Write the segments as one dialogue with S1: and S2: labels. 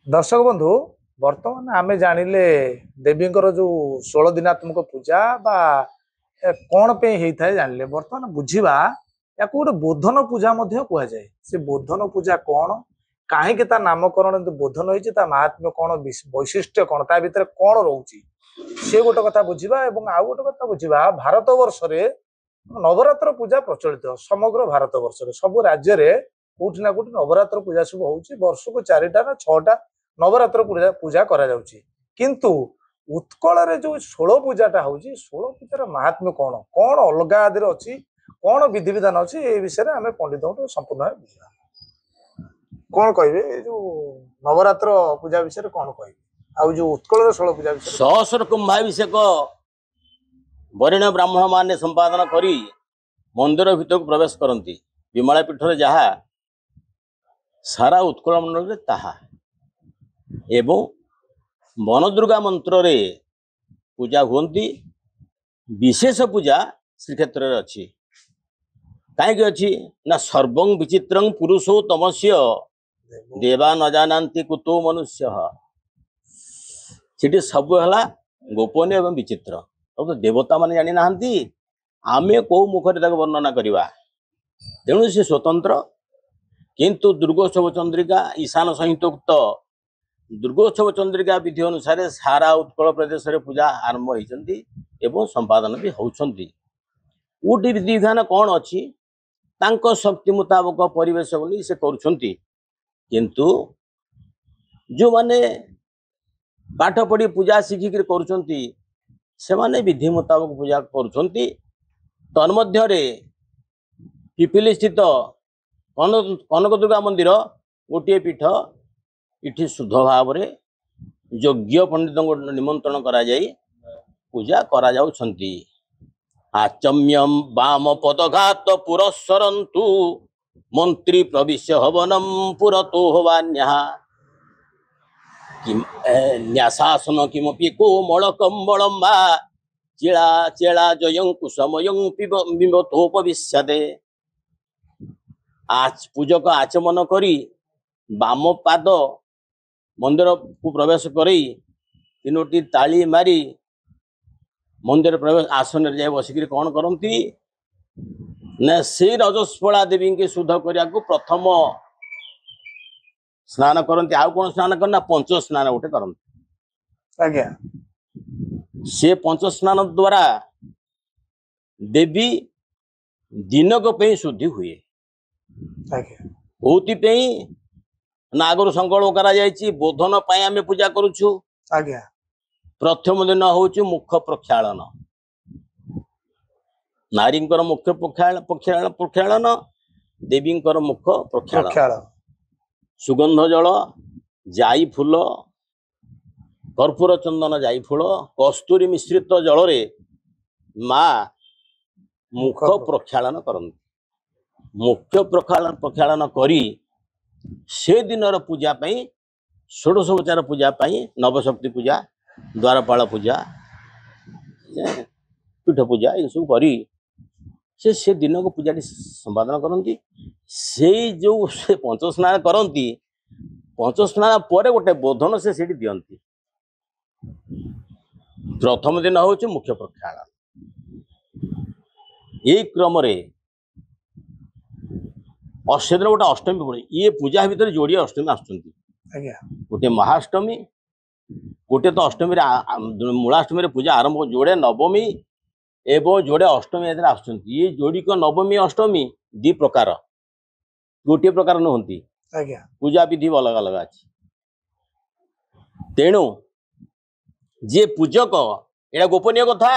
S1: दर्शक बंधु वर्तमान आमे जानिले देवींकर जो 16 दिनात्मक पूजा बा कौन पे होता जानिले वर्तमान बुझिबा या गोटे बोधन पूजा मध्य कुआ जाए से बोधन पूजा कौन काहेकि ता नामकरण एमती बोधन होइछि ता महात्म्य कौन वैशिष्ट्य कौन ता भितर कौन रहउछि से गोटे कथा बुझिबा एवं आउ गोटे कथा बुझिबा भारत वर्ष रे नवरात्र पूजा प्रचलित समग्र भारत वर्ष रे सब राज्य रे कोठी ना कोठी नवरात्र पूजा सब होउछि वर्ष को 4टा ना 6टा नवरात्र पूजा पूजा करा जाउछि किंतु उत्कल रे जो 16 पूजाटा होउछि 16 पूजार महात्म्य कौन कौन अलगा आदि अछि कौन विधि विधान अछि ए विषय रे हमें पंडितों संपूर्ण बुझा कौन कहबे ए जो नवरात्र पूजा विषय रे कौन कहबे आ जो उत्कल रे 16 पूजा विषय
S2: सहस्र कुंभाभिषेक वरिण ब्राह्मण माने संपादन करी मंदिर भितर को प्रवेश करती विमला पीठर जहा सारा उत्कल मंडल रे ताहा एवं वनदुर्गा मंत्र रे पूजा हुंती विशेष पूजा श्रीक्षेत्र रे अछि काहे अछि ना सर्वं विचित्रं पुरुषो तमस्य देवा न जानन्ति कुतो मनुष्य सेठी सब हला गोपनीय एवं विचित्र अब तो देवता माने जानी नाहंती आमे को मुखरे ताको वर्णना करिवा तेणु से स्वतंत्र किंतु दुर्गोत्सव चंद्रिका ईशान संहितोक्त दुर्गोत्सव चंद्रिका विधि अनुसार सारा उत्कल प्रदेश रे पूजा आरंभ होइचंती एवं संपादन भी होउचंती उटी विधि विधान कौन अछि तांको शक्ति मुताबक परिवेश बोली से करूछंती किंतु जो माने पाठ पढ़ी पूजा शिखिक करूछंती से माने विधि मुताबक पूजा करूछंती तन्मध्य पिपिली स्थित कनक दुर्गा मंदिर गोटे पीठ इठी शुद्ध भाव रे योग्य पंडितों निमंत्रण करा जाई पूजा करा जाउछंती आचम्यम वाम पदघात पुरस्सरन्तु मंत्री प्रविश्य हवनम पुरतो हवान्यः किम न्यासासन किमपि कोमलकम्बलं वा चिला चेला जयं कुसमयं बिंबतोपविश्यते आज पूजक आचमन करी वाम पाद मंदिर को प्रवेश करी तीनोटी ताली मारी मंदिर प्रवेश आसन रे जाय बसिक कौन करती ना से रजस्वला देवी के शुद्ध करिया को प्रथम स्नान करती आउ कौन स्नान करना पंच स्नान गोटे करती
S1: आज्ञा
S2: से पंच स्नान द्वारा देवी दिनक पे शुद्धि हुए
S1: आज्ञा
S2: भौति पे नागर संकल्प करा जायछि बोधन पाई आमे पूजा करूछु
S1: आज्ञा
S2: प्रथम दिन होउछि मुख प्रक्षालन नारींकर मुख्य प्रक्षालन देवींकर मुख प्रक्षालन
S1: प्रक्षालन
S2: सुगंध जल जाई फूल कर्पूर चंदन जाई फूल कस्तूरी मिश्रित जल रे माँ मुख प्रक्षालन करती मुख्य प्रक्षालन करी से दिनर पूजा पाई षोडशोपचार पूजा पाई नवशक्ति पूजा द्वारपाल पूजा पीठ पूजा ये सब करी से दिन को पूजा संपादन करती से जो से पंच स्नान करती पंच स्नान पर गोटे बोधन से सीटी दियंती प्रथम दिन हूँ मुख्य प्रक्षालन यही क्रम दिन गोटे अष्टमी पड़े ये पूजा भितर जोड़िए अष्टमी आसुंती
S1: आज्ञा
S2: गोटे महाअष्टमी गोटे तो अष्टमी मूलाष्टमी पूजा आरंभ जोड़े नवमी एवं जोड़े अष्टमी आसुंती ये जोड़िक नवमी अष्टमी दी प्रकार गोटे प्रकार नुहंती
S1: आज्ञा
S2: पूजा विधि अलग अलग अच्छी तेणु जे पूजक एटा गोपनीय कथा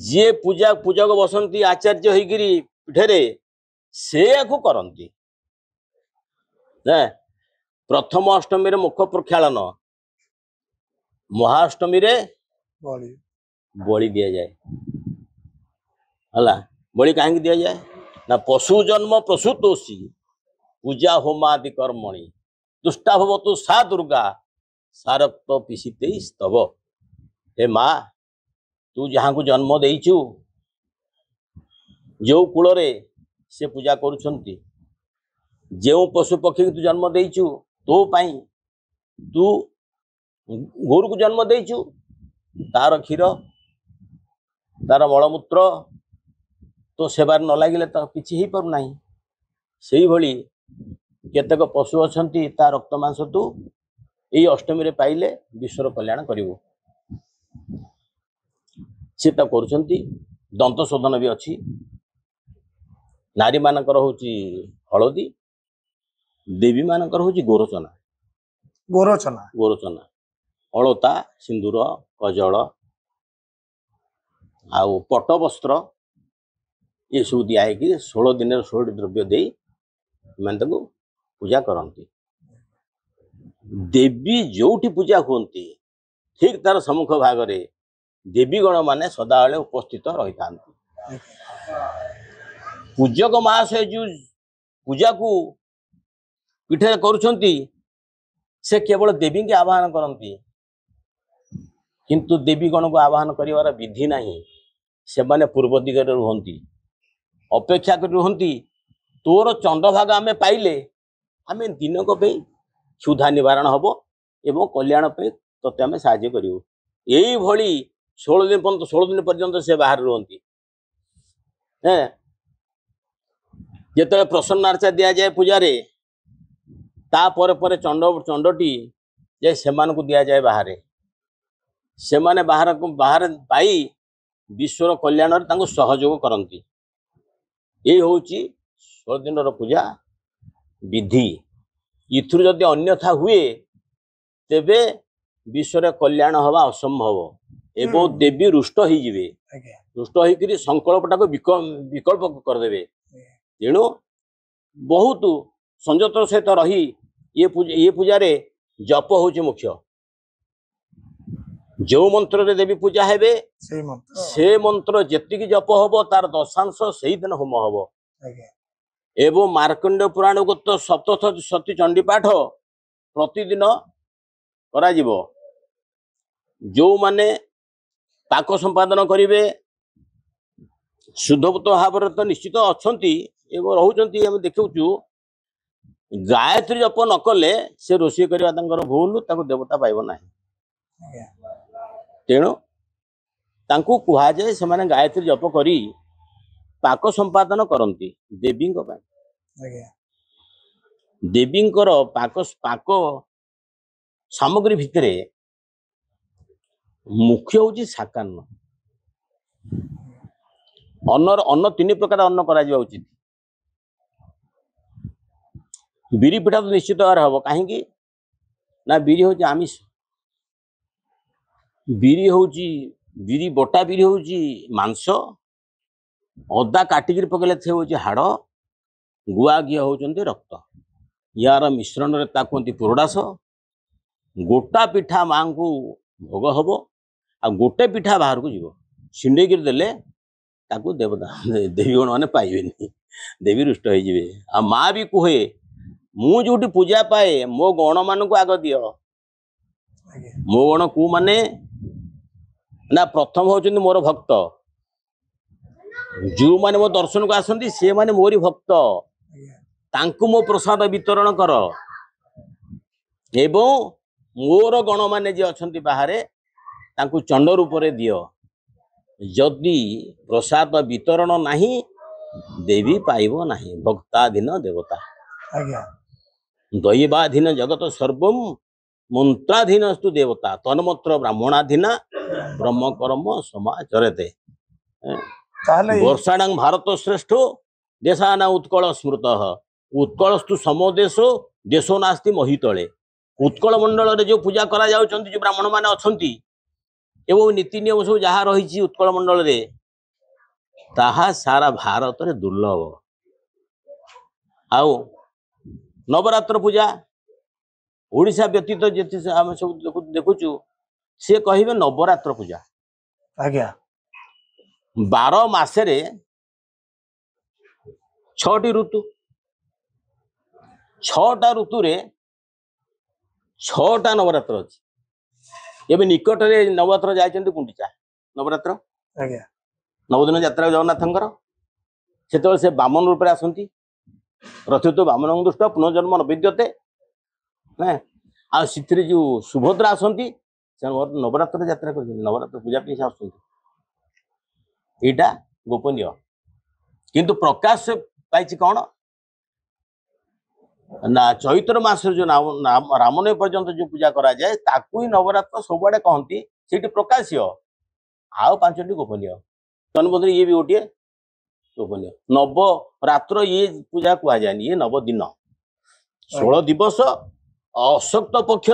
S2: जे पूजक बसंती आचार्य होइगिरी पीठरे से करती प्रथम अष्टमी मुख प्रक्षालन महाअष्टमी बलि दि जाए हला बलि कहीं दि जाए ना पशु जन्म प्रसूतोषी पूजा होमादि कर्मणि दुष्टा भवतु सा दुर्गा सारक्त पिशिते स्तव हे माँ तू जहाँ को जन्म देइचु जो कूल से पूजा करुछंती जो पशु पक्षी तू जन्म देइचु तो पाई तू गोरु को जन्म देचु तार क्षीर तार मलमूत्र तो सेवार न लगे तो किसी हो पार नहीं से भली केतेक पशु अच्छी ता रक्त मांस तू यही अष्टमी रे पाइले विश्वर कल्याण करिवु से करुछंती दंत शोधन भी अच्छी नारी मानकर होची हलदी देवी मानकर होची गोरोचना गोरोचना अलता सिंदूर कजल आउ पट वस्त्र ये सब दिखाई 16 दिन 16 द्रव्य दे मैंने पूजा करती देवी जोठी पूजा होती ठीक तार सम्मुख भाग रे देवीगण माने सदाबले उपस्थित रही था पूजक महाशय जो पूजा को पीठे करुछंती से केवल देवी के आवाहन करती किंतु देवीगण को आवाहन करिवार विधि नहीं से माने पूर्व दिगरे रुहंती अपेक्षा कर रुहंती तोर चंद्रभाग आमे पाइले आमे दिनक पे क्षुधा निवारण हबो एवं कल्याण पे तते आमे साहाय्य करिवो एई भली 16 दिन पर्यंत से बाहर रुहंती हैं जेते प्रसन्नार्चा दिया जाए पूजा रे ता पर चंडटी जे सेमान को दिया जाए बाहर से माने बाहर पाई विश्वर कल्याण रे तांको सहयोग करंती ये होची 16 दिन पूजा विधि इथुर जदि अन्यथा हुए तेबे विश्वर कल्याण हवा असंभव एवं देवी रुष्ट ही जिवे रुष्ट होकर संकल्पटा को विकल्प करदेवे तेणु बहुत संयतर सहित रही ये पूजा रे जप होची मुख्य जो मंत्र रे देवी पूजा हेबे से मंत्र जेतिकी जप हबो तार दशांश सही दिन होम हबो एवं मार्कंडेय पुराण को तो सप्तशती चंडी पाठ प्रतिदिन करा जिवो जो माने पाक संपादन करिवे शुद्धभूत भाव तो निश्चित अच्छी एवं रहउचंती हम देखुचु गायत्री जप न कले से रोषे करवा तांकर भूल ताको देवता पाइब नाही तेणु तांको कुहा जाए से माने गायत्री जप करी पाक संपादन करती देवी देवींकर पाक सामग्री भितरे मुख्य हूँ साकान्न अन्न 3 प्रकार अन्न करा उचित बिरी पिठा तो निश्चित भाव हम कहीं ना बिरी हूँ आमिष बिरी हूँ बिरी बटा बिरी हूँ मांस अदा काटिकी पकड़े से हूँ हाड़ गुआ घी होती रक्त यार मिश्रण रे कहती पुरडास गोटा पिठा माँ को भोग हम आ गोटे पिठा बाहर को जीव छिंडेक देले ताकू देवता देवीगण मैंने पाइबे देवी रुष्ट हो आ माँ भी कहे मु जो पूजा पाए मो गण मान को आग दियो मो गण को माने ना प्रथम होचंदी मोर भक्त जो माने मो दर्शन को आसंती से माने मोरी भक्त तांकु मो प्रसाद वितरण कर एवं मोर गण माने जे अछंती बाहरे तांकु चंड रूप रे दियो जदि प्रसाद वितरण नहीं देवी पाइब नहीं भक्ताधीन देवता दैवाधीन जगत सर्वम मंत्राधीनस्तु देवता तन्मत्र ब्राह्मणाधीन ब्रह्म कर्म समाचरते वर्षाणां भारत श्रेष्ठ देशाना उत्कल स्मृत उत्कलस्तु समदेशो देशो नास्ति महितले उत्कल मंडल रे जो पूजा करा जाउछंती जो ब्राह्मण माने अछंती एवं नीति नियम सब जहाँ रही उत्कल मंडल रे ताहा सारा भारत रे दुर्लभ आउ नवरात्र पूजा ओडिशा व्यतीत जेते आम सब देखुचु से कहिबे नवरात्र पूजा
S1: आज्ञा
S2: 12 मासरे 6टी ऋतु 6टा ऋतु रे 6टा नवरात्र अच्छी एवं निकट रे नवरात्र जाइछन्ती गुंडीचा नवरात्र
S1: आज्ञा
S2: 9 दिन यात्रा जगन्नाथंकर सेतेबेले से बामन रूप रे आसंती रथितो बामन दुष्ट पुनर्जन्म न विद्यते आ सिथिरे जो सुभद्रा आसंती से नवरात्र यात्रा कर नवरात्र पूजा पे आसुंती एटा गोपनीय किंतु प्रकाश पाइछि कौन ना चैत्र मास जो रामनवमी पर्यंत जो पूजा करा जाए ताकू ही नवरात्र सबुआडे कहती से प्रकाश्य आउ 5टी गोपनीय तन्मध्य ये भी गोटे गोपनीय नवरात्र ये पूजा कह जाए ये 9 दिन 16 दिवस अशक्त पक्ष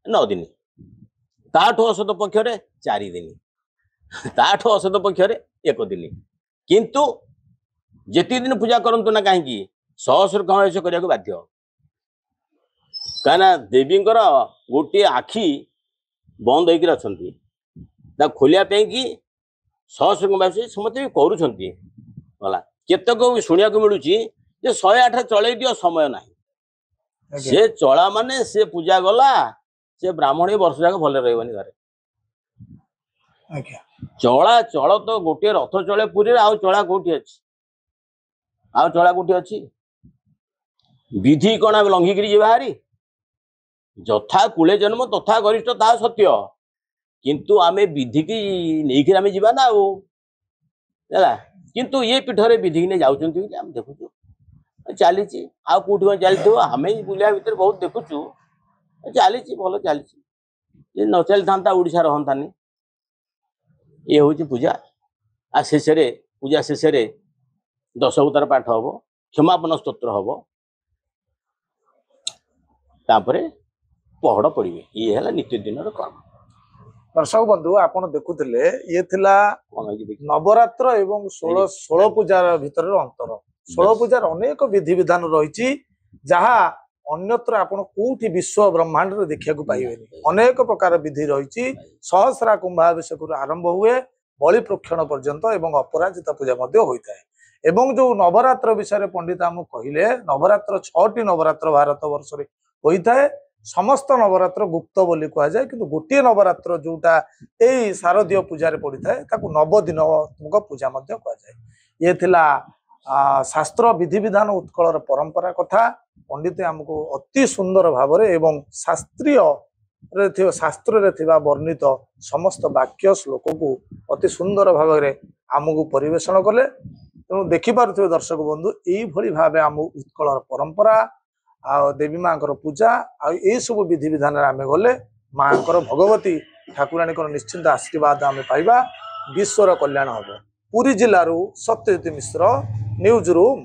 S2: 9 दिन ताठू असत पक्ष 4 दिन ताठू असत पक्ष 1 दिन किंतु जेति दिन पूजा करंतु ना कहीं सहस्र गणेश करने बाध्य कहीं देवींकर गोटे आखि बंद होकर खोलिया कि सहस्र गणेश समस्त भी करूला केतक शुणा मिलूँ जे 108 चल दियो समय ना से चला माने से पूजा गला से ब्राह्मण वर्ष जाक भले रही घरे चला चल तो गोटे रथ चले पुरी आउ चला कौटी अच्छी आउ चला कौटी अच्छी विधि कौन आम लंघिकी बाहरी यथा कूले जन्म तथा गरिष्ठ ता सत्य किंतु आमे विधि की नहीं आम जा ना किंतु ये पीठरे विधि ने जाऊँ देखु चली आउ कौट चलती आम बुलिया भितर बहुत देखुचु चली भल चली न चली था ओडिशा रहतानी ये हूँ पूजा आ शेष पूजा शेष 10 अवतार पाठ हम क्षमापन स्तोत्र हम तापरे पहड़ पड़े ये है नित्य दिन कर्म।
S1: दर्शक बंधु आपण देखुले ये थिला नवरात्र एवं 16 पूजार भितर अंतर 16 पूजार अनेक विधि विधान रही जहा अन्यत्र आपण कोठी विश्व ब्रह्मांड रे देखिया को पाइबेनी अनेक प्रकार विधि रही सहस्रा कुंभाभिषेक आरंभ हुए बलि प्रोक्षण पर्यंत एवं अपराजिता पूजा मध्य होता है एवं जो नवरात्र विषय पंडित आम कहले नवरात्र 6टी नवरात्र भारत वर्ष रे होता है समस्त नवरात्र गुप्त बोली कह जाए कि गोटे नवरात्र जोटा यही शारदीय पूजा पड़ता है 9 दिन पूजा कह जाए ये थिला शास्त्र विधि विधान उत्कल परंपरा कथा पंडित आमको अति सुंदर भाव एवं शास्त्रीय शास्त्र वर्णित समस्त वाक्य श्लोक को अति सुंदर भाव आमको परिवेषण कले तेणु देखिपे दर्शक बंधु यही भाव आम उत्कल परंपरा आ देवी माँ पूजा आ सब विधि विधान आम गले माँ भगवती ठाकुराणी निश्चिंत आशीर्वाद आम पाइबा विश्वर कल्याण हम। पुरी जिलूर सत्यजित मिश्र न्यूज रूम।